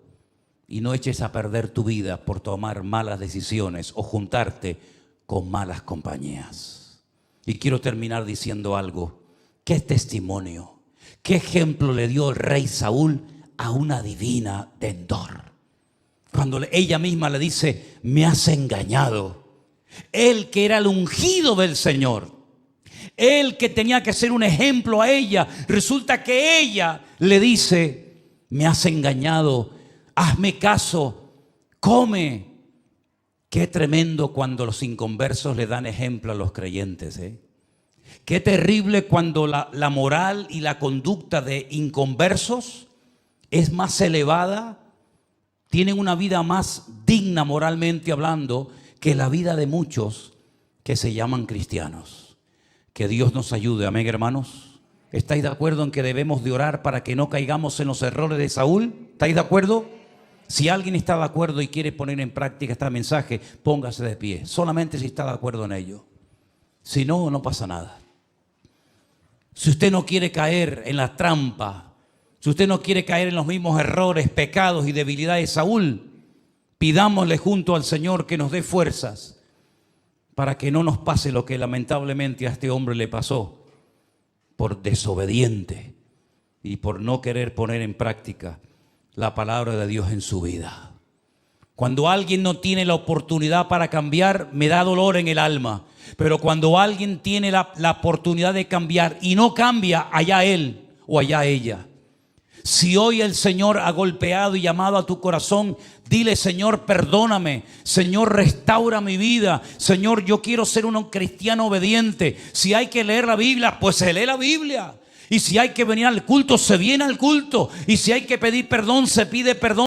y no eches a perder tu vida por tomar malas decisiones o juntarte con malas compañías. Y quiero terminar diciendo algo. Qué testimonio, qué ejemplo le dio el rey Saúl a una divina de Endor. Cuando ella misma le dice, me has engañado. Él que era el ungido del Señor, él que tenía que ser un ejemplo a ella, resulta que ella le dice, me has engañado, hazme caso, come. Qué tremendo cuando los inconversos le dan ejemplo a los creyentes, ¿eh? Qué terrible cuando la moral y la conducta de inconversos es más elevada, tienen una vida más digna moralmente hablando que la vida de muchos que se llaman cristianos. Que Dios nos ayude, amén, hermanos. ¿Estáis de acuerdo en que debemos de orar para que no caigamos en los errores de Saúl? ¿Estáis de acuerdo? Si alguien está de acuerdo y quiere poner en práctica este mensaje, póngase de pie, solamente si está de acuerdo en ello. Si no, no pasa nada. Si usted no quiere caer en la trampa, si usted no quiere caer en los mismos errores, pecados y debilidades de Saúl, pidámosle junto al Señor que nos dé fuerzas para que no nos pase lo que lamentablemente a este hombre le pasó por desobediente. y por no querer poner en práctica la palabra de Dios en su vida. Cuando alguien no tiene la oportunidad para cambiar, me da dolor en el alma. Pero cuando alguien tiene la oportunidad de cambiar y no cambia, allá él o allá ella. Si hoy el Señor ha golpeado y llamado a tu corazón, dile: Señor, perdóname. Señor, restaura mi vida. Señor, yo quiero ser un cristiano obediente. Si hay que leer la Biblia, pues se lee la Biblia. Y si hay que venir al culto, se viene al culto. Y si hay que pedir perdón, se pide perdón.